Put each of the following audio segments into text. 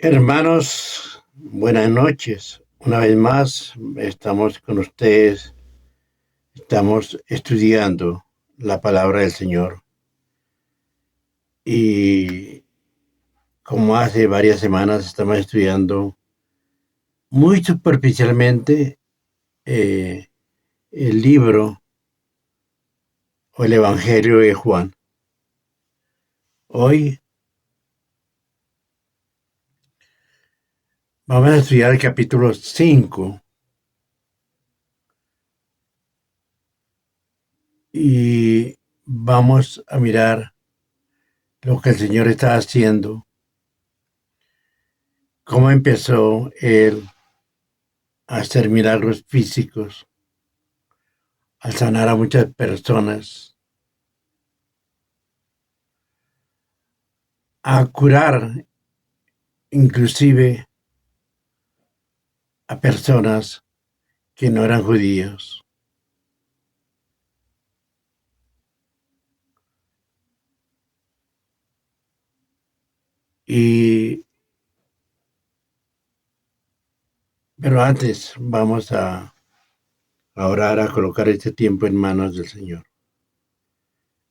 Hermanos, buenas noches. Una vez más estamos con ustedes, estamos estudiando la palabra del Señor. Y como hace varias semanas estamos estudiando muy superficialmente eh, el libro o el Evangelio de Juan. Hoy vamos a estudiar el capítulo 5 y vamos a mirar lo que el Señor está haciendo, cómo empezó Él a hacer milagros físicos, a sanar a muchas personas, a curar inclusive a personas que no eran judíos. Pero antes vamos a orar, a colocar este tiempo en manos del Señor.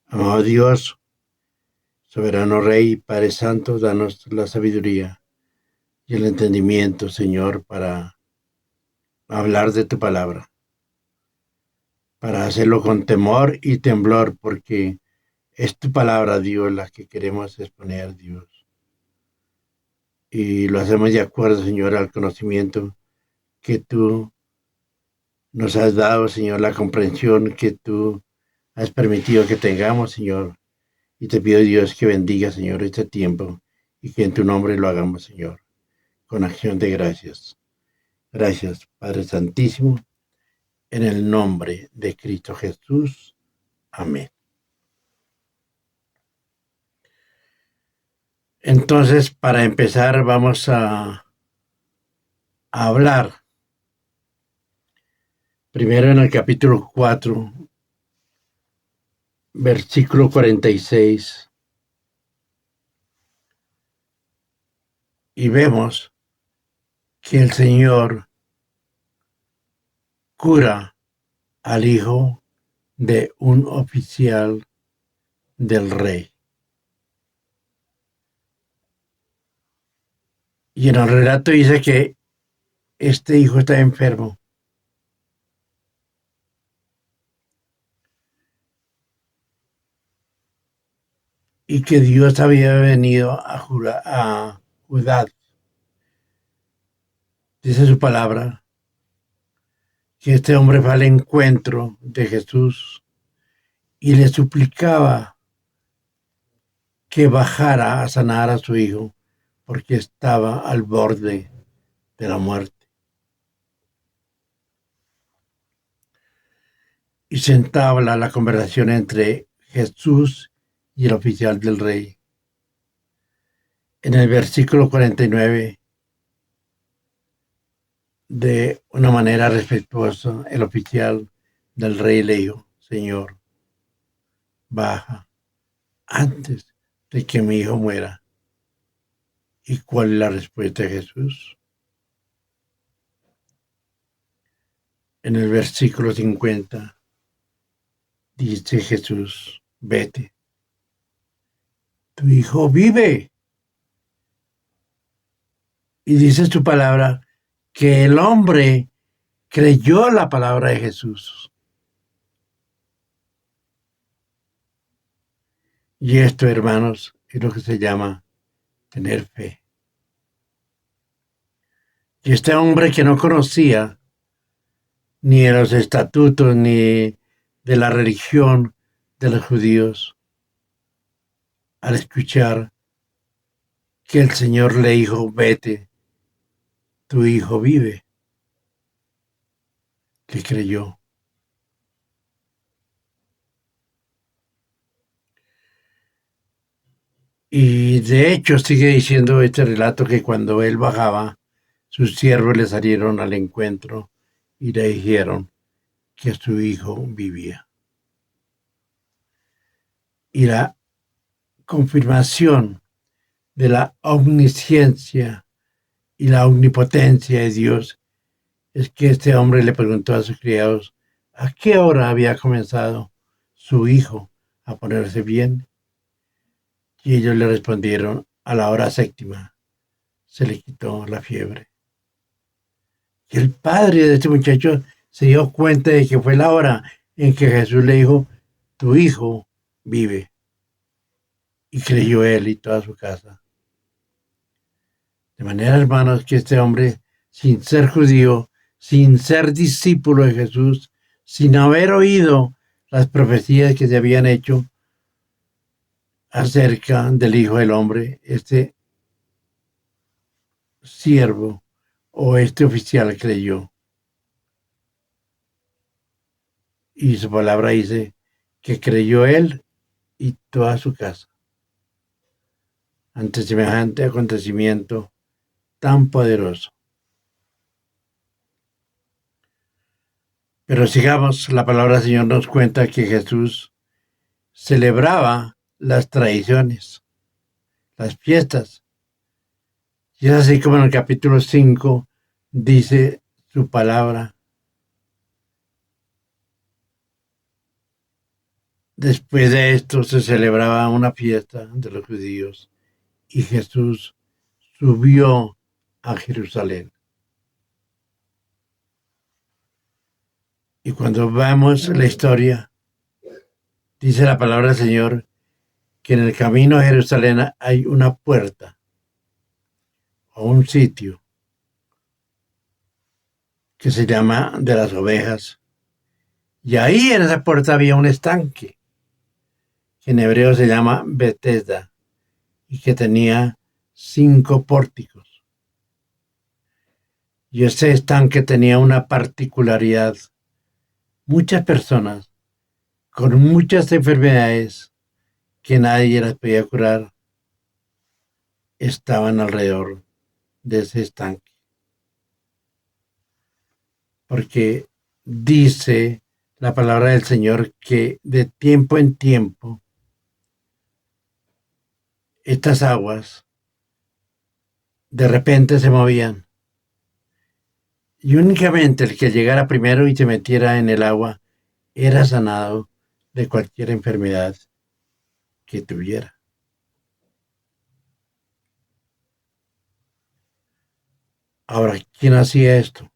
Amado Dios, soberano Rey, Padre Santo, danos la sabiduría y el entendimiento, Señor, para hablar de tu palabra, para hacerlo con temor y temblor, porque es tu palabra, Dios, la que queremos exponer, Dios. Y lo hacemos de acuerdo, Señor, al conocimiento que tú nos has dado, Señor, la comprensión que tú has permitido que tengamos, Señor. Y te pido, Dios, que bendiga, Señor, este tiempo y que en tu nombre lo hagamos, Señor, con acción de gracias. Gracias, Padre Santísimo, en el nombre de Cristo Jesús. Amén. Entonces, para empezar, vamos a hablar primero en el capítulo 4, versículo 46. Y vemos que el Señor cura al hijo de un oficial del rey. Y en el relato dice que este hijo está enfermo. Y que Dios había venido a Judá. Dice su palabra que este hombre fue al encuentro de Jesús y le suplicaba que bajara a sanar a su hijo porque estaba al borde de la muerte. Y se entabla la conversación entre Jesús y el oficial del rey. En el versículo 49, de una manera respetuosa, el oficial del rey le dijo: Señor, baja antes de que mi hijo muera. ¿Y cuál es la respuesta de Jesús? En el versículo 50 dice Jesús: vete, tu hijo vive. Y dice su palabra que el hombre creyó la palabra de Jesús. Y esto, hermanos, es lo que se llama tener fe. Y este hombre que no conocía ni de los estatutos ni de la religión de los judíos, al escuchar que el Señor le dijo: vete, tu hijo vive, que creyó. Y de hecho sigue diciendo este relato que cuando él bajaba, sus siervos le salieron al encuentro y le dijeron que su hijo vivía. Y la confirmación de la omnisciencia y la omnipotencia de Dios es que este hombre le preguntó a sus criados a qué hora había comenzado su hijo a ponerse bien, y ellos le respondieron: a la hora séptima se le quitó la fiebre. Y el padre de este muchacho se dio cuenta de que fue la hora en que Jesús le dijo: tu hijo vive. Y creyó él y toda su casa. De manera, hermanos, que este hombre, sin ser judío, sin ser discípulo de Jesús, sin haber oído las profecías que se habían hecho acerca del Hijo del Hombre, este siervo o este oficial creyó. Y su palabra dice que creyó él y toda su casa ante semejante acontecimiento tan poderoso. Pero sigamos, la palabra del Señor nos cuenta que Jesús celebraba las tradiciones, las fiestas. Y es así como en el capítulo 5 dice su palabra. Después de esto se celebraba una fiesta de los judíos y Jesús subió a Jerusalén. Y cuando vemos la historia, dice la palabra del Señor que en el camino a Jerusalén hay una puerta o un sitio que se llama de las ovejas. Y ahí en esa puerta había un estanque, que en hebreo se llama Betesda, y que tenía 5 pórticos. Y ese estanque tenía una particularidad. Muchas personas con muchas enfermedades que nadie las podía curar estaban alrededor de ese estanque. Porque dice la palabra del Señor que de tiempo en tiempo estas aguas de repente se movían. Y únicamente el que llegara primero y se metiera en el agua era sanado de cualquier enfermedad que tuviera. Ahora, ¿quién hacía esto?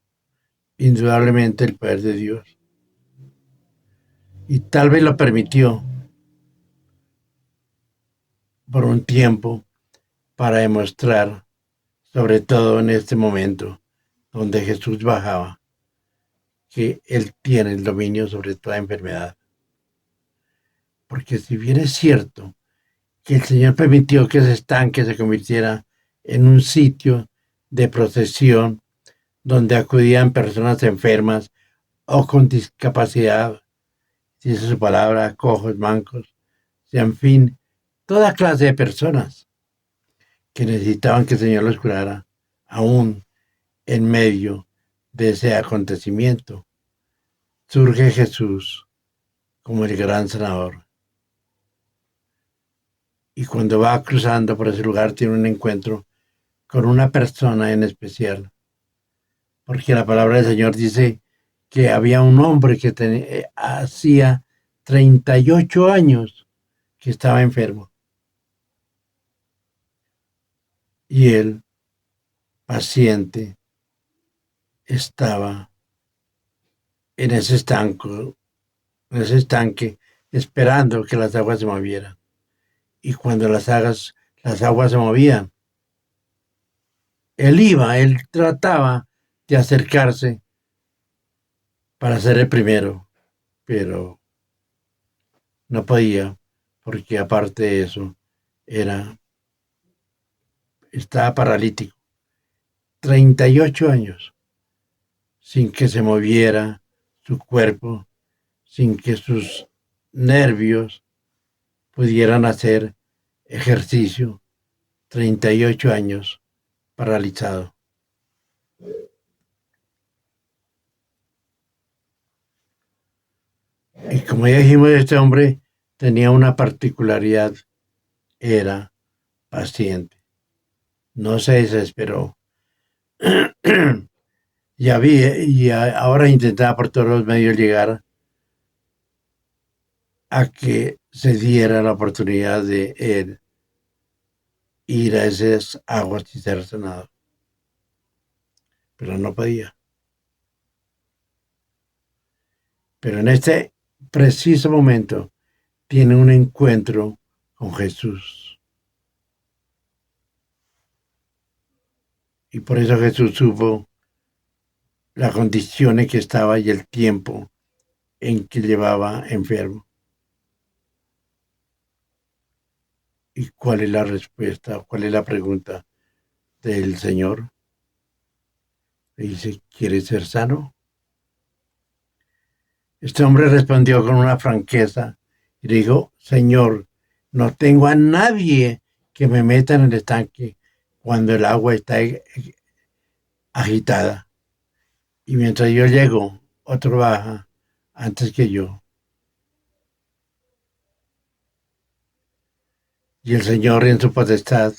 Indudablemente el poder de Dios. Y tal vez lo permitió por un tiempo para demostrar, sobre todo en este momento donde Jesús bajaba, que Él tiene el dominio sobre toda enfermedad. Porque si bien es cierto que el Señor permitió que ese estanque se convirtiera en un sitio de procesión donde acudían personas enfermas o con discapacidad, dice su palabra, cojos, mancos, en fin, toda clase de personas que necesitaban que el Señor los curara, aún en medio de ese acontecimiento. Surge Jesús como el gran sanador. Y cuando va cruzando por ese lugar tiene un encuentro con una persona en especial. Porque la palabra del Señor dice que había un hombre que hacía 38 años que estaba enfermo. Y él, paciente, estaba en ese estanque, esperando que las aguas se movieran. Y cuando las aguas se movían, él trataba de acercarse para ser el primero, pero no podía, porque aparte de eso, estaba paralítico. 38 años sin que se moviera su cuerpo, sin que sus nervios pudieran hacer ejercicio. 38 años paralizado. Y como ya dijimos, este hombre tenía una particularidad, era paciente. No se desesperó, Ahora intentaba por todos los medios llegar a que se diera la oportunidad de él ir a esas aguas y ser sanado. Pero no podía. Pero en este preciso momento tiene un encuentro con Jesús. Y por eso Jesús supo la condición en que estaba y el tiempo en que llevaba enfermo. ¿Y cuál es la respuesta? ¿Cuál es la pregunta del Señor? Le dice, ¿quieres ser sano? Este hombre respondió con una franqueza y dijo, Señor, no tengo a nadie que me meta en el estanque cuando el agua está agitada. Y mientras yo llego, otro baja antes que yo. Y el Señor en su potestad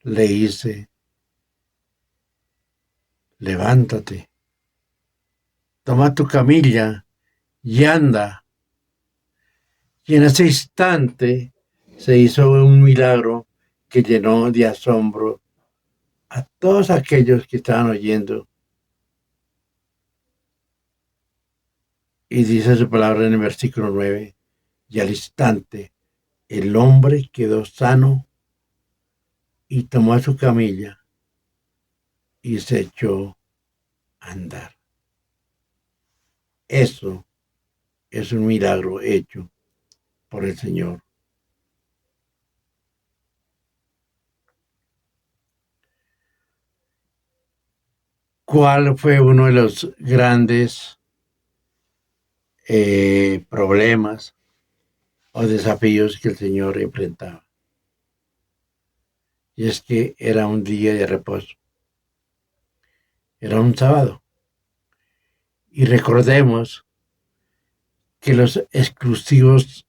le dice, levántate, toma tu camilla y anda. Y en ese instante se hizo un milagro que llenó de asombro a todos aquellos que estaban oyendo. Y dice su palabra en el versículo 9, y al instante el hombre quedó sano y tomó su camilla y se echó a andar. Eso es un milagro hecho por el Señor. ¿Cuál fue uno de los grandes problemas o desafíos que el Señor enfrentaba? Y es que era un día de reposo. Era un sábado. Y recordemos que los exclusivos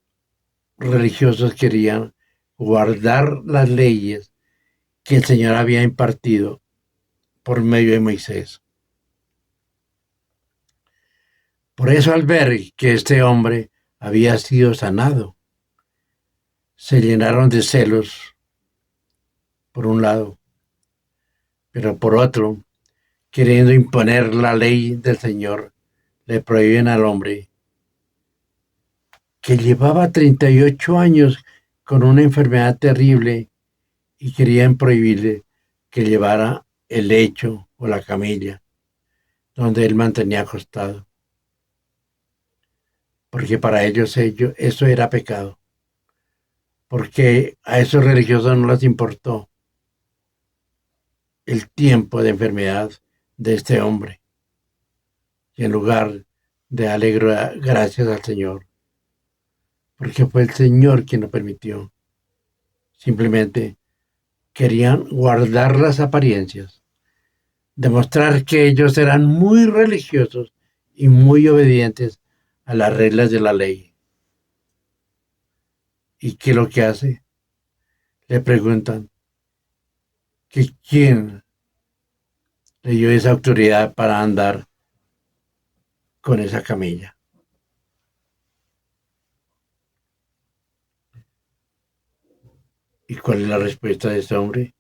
religiosos querían guardar las leyes que el Señor había impartido por medio de Moisés. Por eso al ver que este hombre había sido sanado, se llenaron de celos, por un lado, pero por otro, queriendo imponer la ley del Señor, le prohíben al hombre que llevaba 38 años con una enfermedad terrible y querían prohibirle que llevara el lecho o la camilla donde él mantenía acostado. Porque para ellos eso era pecado. Porque a esos religiosos no les importó el tiempo de enfermedad de este hombre. Y en lugar de darle gracias al Señor, porque fue el Señor quien lo permitió, simplemente querían guardar las apariencias, demostrar que ellos eran muy religiosos y muy obedientes a las reglas de la ley. ¿Y qué es lo que hace? Le preguntan que quién le dio esa autoridad para andar con esa camilla. ¿Y cuál es la respuesta de ese hombre?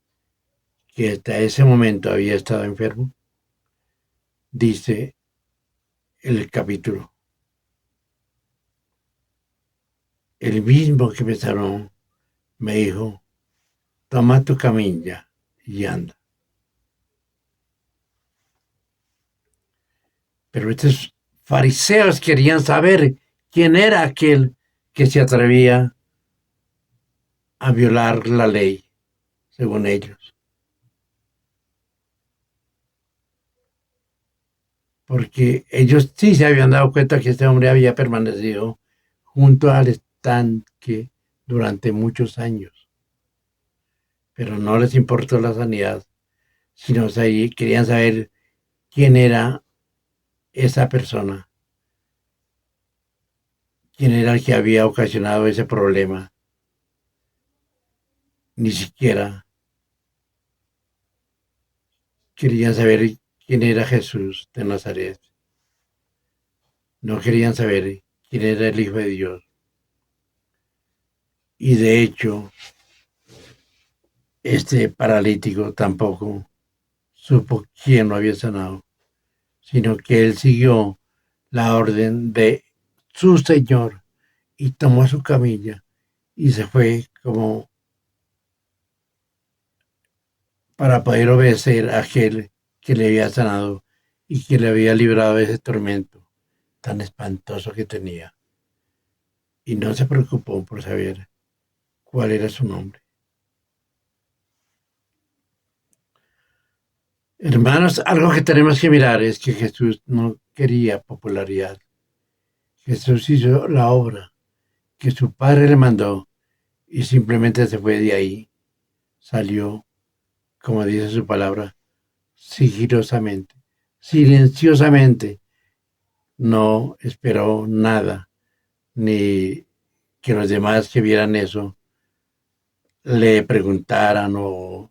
Que hasta ese momento había estado enfermo. Dice el capítulo, el mismo que me sanó me dijo, toma tu camilla y anda. Pero estos fariseos querían saber quién era aquel que se atrevía a violar la ley, según ellos. Porque ellos sí se habían dado cuenta que este hombre había permanecido junto al estanque durante muchos años. Pero no les importó la sanidad, sino querían saber quién era esa persona, quién era el que había ocasionado ese problema. Ni siquiera querían saber quién era Jesús de Nazaret. No querían saber quién era el Hijo de Dios. Y de hecho, este paralítico tampoco supo quién lo había sanado, sino que él siguió la orden de su Señor y tomó su camilla y se fue como para poder obedecer a aquel que le había sanado y que le había librado de ese tormento tan espantoso que tenía. Y no se preocupó por saber cuál era su nombre. Hermanos, algo que tenemos que mirar es que Jesús no quería popularidad. Jesús hizo la obra que su Padre le mandó y simplemente se fue de ahí. Salió, como dice su palabra, sigilosamente, silenciosamente. No esperó nada, ni que los demás que vieran eso le preguntaran o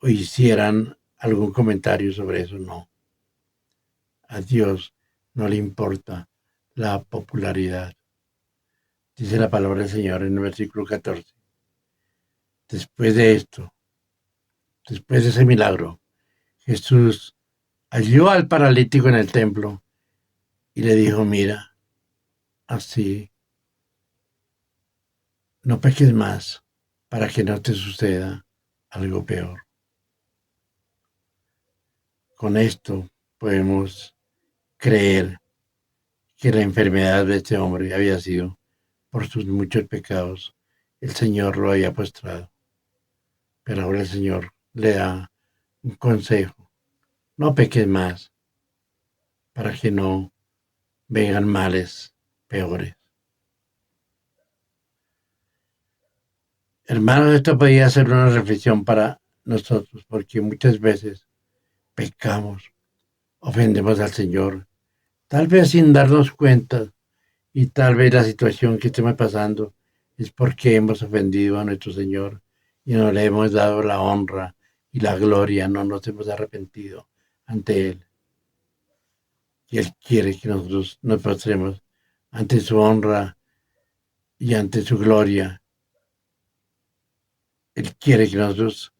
hicieran algún comentario sobre eso. No. A Dios no le importa la popularidad. Dice la palabra del Señor en el versículo 14. Después de esto, después de ese milagro, Jesús halló al paralítico en el templo y le dijo, mira, así no peques más para que no te suceda algo peor. Con esto podemos creer que la enfermedad de este hombre había sido por sus muchos pecados. El Señor lo había postrado. Pero ahora el Señor le da un consejo. No peques más para que no vengan males peores. Hermanos, esto podría ser una reflexión para nosotros, porque muchas veces pecamos, ofendemos al Señor, tal vez sin darnos cuenta, y tal vez la situación que estemos pasando es porque hemos ofendido a nuestro Señor y no le hemos dado la honra y la gloria, no nos hemos arrepentido ante Él. Y Él quiere que nosotros nos postremos ante su honra y ante su gloria. Él quiere que nosotros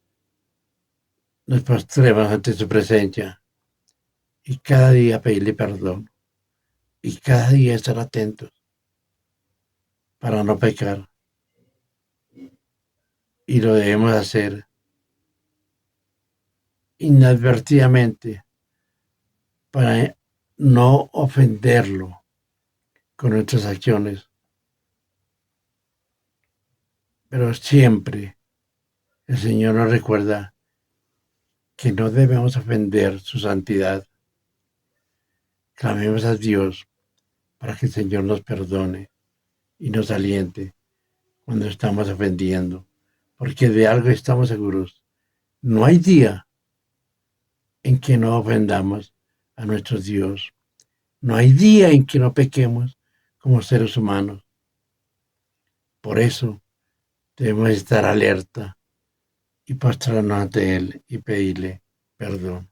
nos postremos ante su presencia y cada día pedirle perdón y cada día estar atentos para no pecar. Y lo debemos hacer inadvertidamente para no ofenderlo con nuestras acciones. Pero siempre el Señor nos recuerda que no debemos ofender su santidad. Clamemos a Dios para que el Señor nos perdone y nos aliente cuando estamos ofendiendo, porque de algo estamos seguros. No hay día en que no ofendamos a nuestro Dios. No hay día en que no pequemos como seres humanos. Por eso debemos estar alerta y postrarnos ante Él y pedirle perdón.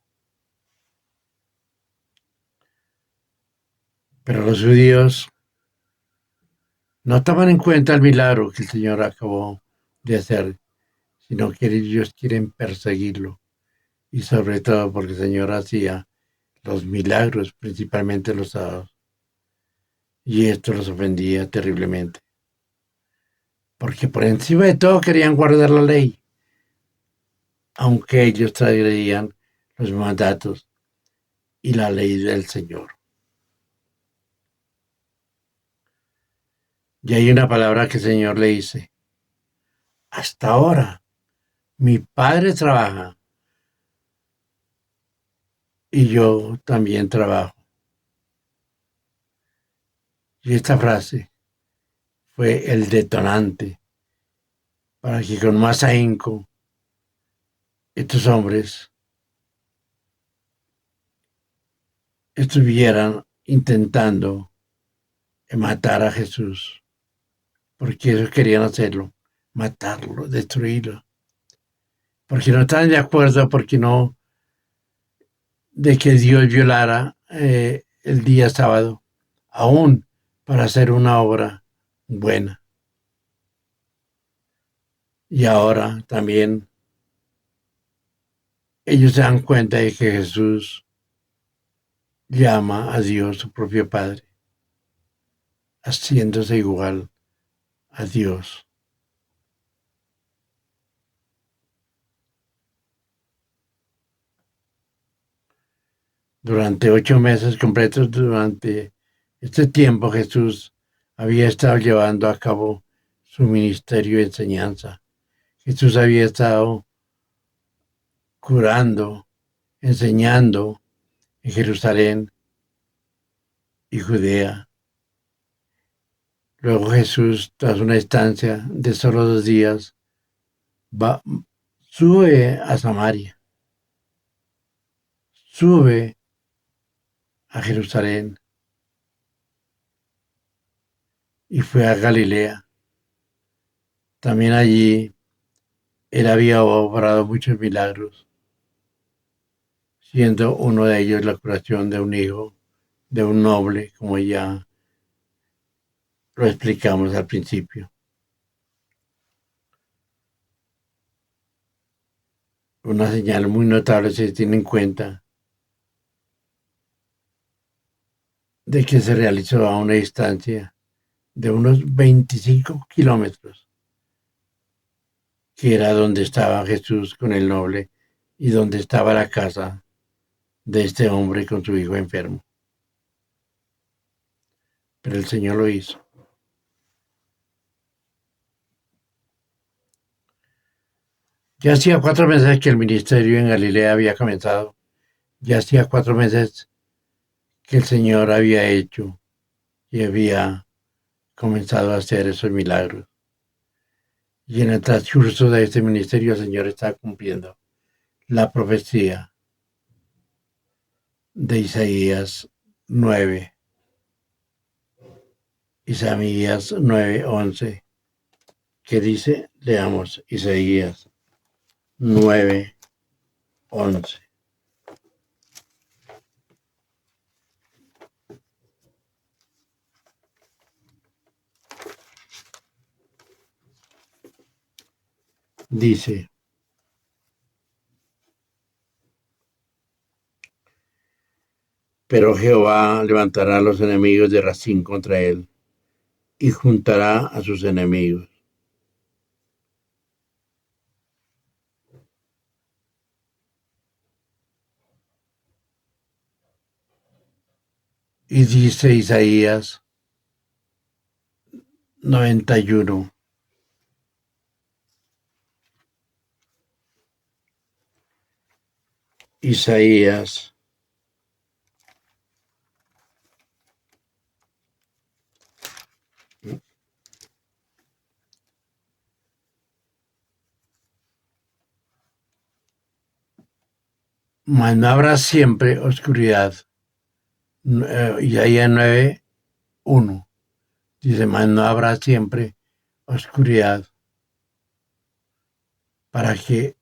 Pero los judíos no toman en cuenta el milagro que el Señor acabó de hacer, sino que ellos quieren perseguirlo. Y sobre todo porque el Señor hacía los milagros, principalmente los sábados. Y esto los ofendía terriblemente. Porque por encima de todo querían guardar la ley, aunque ellos transgredían los mandatos y la ley del Señor. Y hay una palabra que el Señor le dice, hasta ahora mi Padre trabaja y yo también trabajo. Y esta frase fue el detonante para que con más ahínco estos hombres estuvieran intentando matar a Jesús, porque ellos querían hacerlo, matarlo, destruirlo, porque no estaban de acuerdo, porque no de que Dios violara el día sábado, aún para hacer una obra buena. Y ahora también ellos se dan cuenta de que Jesús llama a Dios su propio Padre, haciéndose igual a Dios. Durante 8 meses completos, durante este tiempo Jesús había estado llevando a cabo su ministerio de enseñanza. Jesús había estado curando, enseñando en Jerusalén y Judea. Luego Jesús, tras una estancia de solo 2 días, sube a Samaria, sube a Jerusalén y fue a Galilea. También allí él había obrado muchos milagros, siendo uno de ellos la curación de un hijo de un noble, como ya lo explicamos al principio. Una señal muy notable si se tiene en cuenta de que se realizó a una distancia de unos 25 kilómetros, que era donde estaba Jesús con el noble y donde estaba la casa de este hombre con su hijo enfermo. Pero el Señor lo hizo. Ya hacía 4 meses que el ministerio en Galilea había comenzado. Ya hacía 4 meses que el Señor había hecho y había comenzado a hacer esos milagros. Y en el transcurso de este ministerio el Señor está cumpliendo la profecía de Isaías 9, Isaías 9:11, que dice, leamos Isaías 9:11. Dice, pero Jehová levantará a los enemigos de Racín contra él y juntará a sus enemigos. Y dice Isaías 91. Isaías mas no habrá siempre oscuridad. Isaías 9:1 dice, mas no habrá siempre oscuridad para que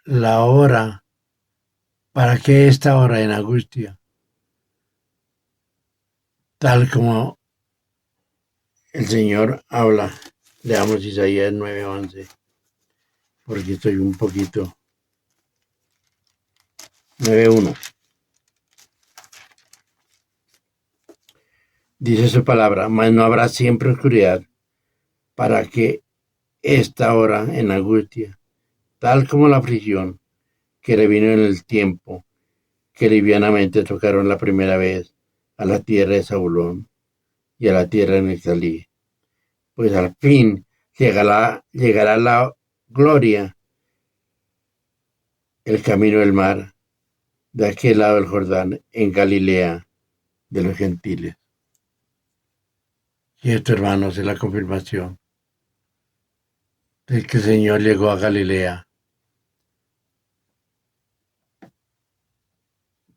esta hora en angustia, tal como el Señor habla. Leamos Isaías 9:11, porque estoy un poquito. 9:1. Dice su palabra, mas no habrá siempre oscuridad para que esta hora en angustia, tal como la aflicción que le vino en el tiempo que livianamente tocaron la primera vez a la tierra de Zabulón y a la tierra de Neftalí. Pues al fin llegará la gloria, el camino del mar, de aquel lado del Jordán, en Galilea de los gentiles. Y esto, hermanos, es la confirmación de que el Señor llegó a Galilea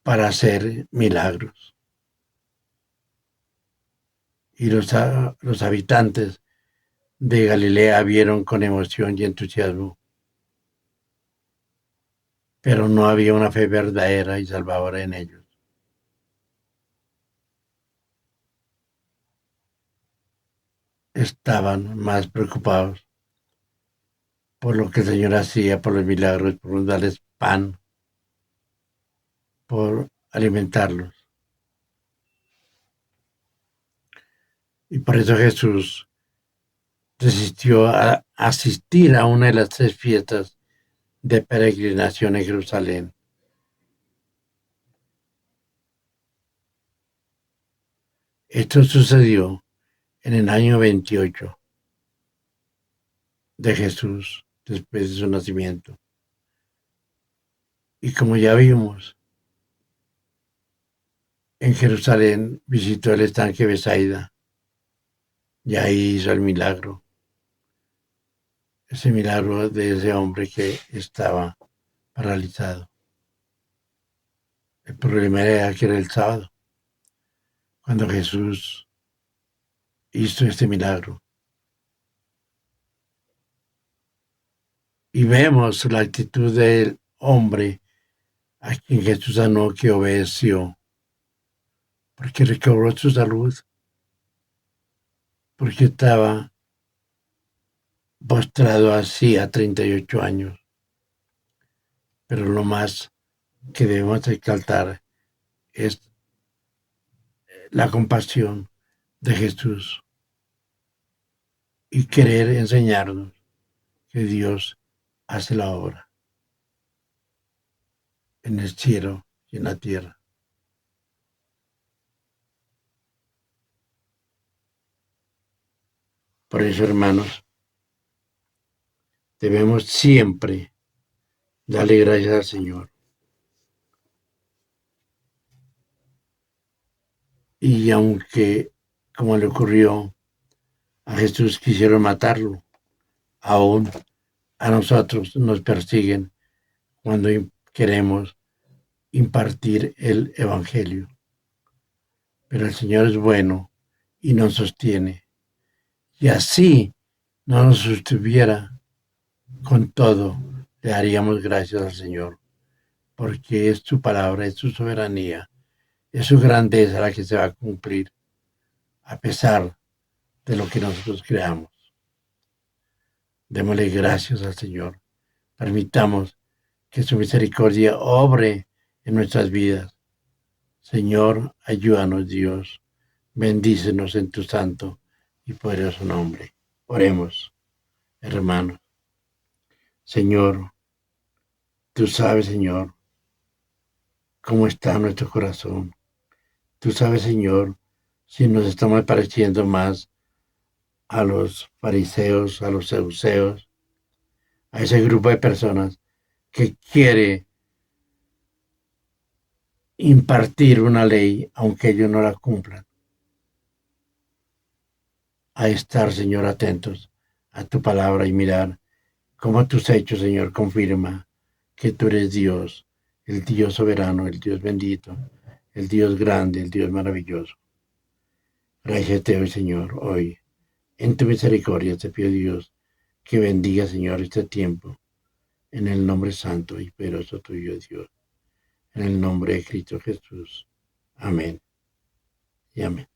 para hacer milagros. Y los habitantes de Galilea vieron con emoción y entusiasmo pero no había una fe verdadera y salvadora en ellos. Estaban más preocupados por lo que el Señor hacía, por los milagros, por darles pan, por alimentarlos. Y por eso Jesús desistió a asistir a una de las 3 fiestas de peregrinación en Jerusalén. Esto sucedió en el año 28 de Jesús, después de su nacimiento. Y como ya vimos, en Jerusalén visitó el estanque Besaida y ahí hizo el milagro. Ese milagro de ese hombre que estaba paralizado. El problema era que era el sábado, cuando Jesús hizo este milagro. Y vemos la actitud del hombre a quien Jesús sanó, que obedeció, porque recobró su salud, porque estaba postrado así a 38 años. Pero lo más que debemos exaltar es la compasión de Jesús y querer enseñarnos que Dios hace la obra en el cielo y en la tierra. Por eso, hermanos, debemos siempre darle gracias al Señor. Y aunque, como le ocurrió a Jesús, quisieron matarlo, aún a nosotros nos persiguen cuando queremos impartir el Evangelio. Pero el Señor es bueno y nos sostiene. Y así no nos sostuviera con todo, le daríamos gracias al Señor, porque es su palabra, es su soberanía, es su grandeza la que se va a cumplir, a pesar de lo que nosotros creamos. Démosle gracias al Señor. Permitamos que su misericordia obre en nuestras vidas. Señor, ayúdanos, Dios. Bendícenos en tu santo y poderoso nombre. Oremos, hermanos. Señor, tú sabes, Señor, cómo está nuestro corazón. Tú sabes, Señor, si nos estamos pareciendo más a los fariseos, a los saduceos, a ese grupo de personas que quiere impartir una ley aunque ellos no la cumplan. A estar, Señor, atentos a tu palabra y mirar cómo tus hechos, Señor, confirma que tú eres Dios, el Dios soberano, el Dios bendito, el Dios grande, el Dios maravilloso. Gracias te doy, Señor, hoy. En tu misericordia te pido, Dios, que bendiga, Señor, este tiempo. En el nombre santo y poderoso tuyo, Dios. En el nombre de Cristo Jesús. Amén. Y amén.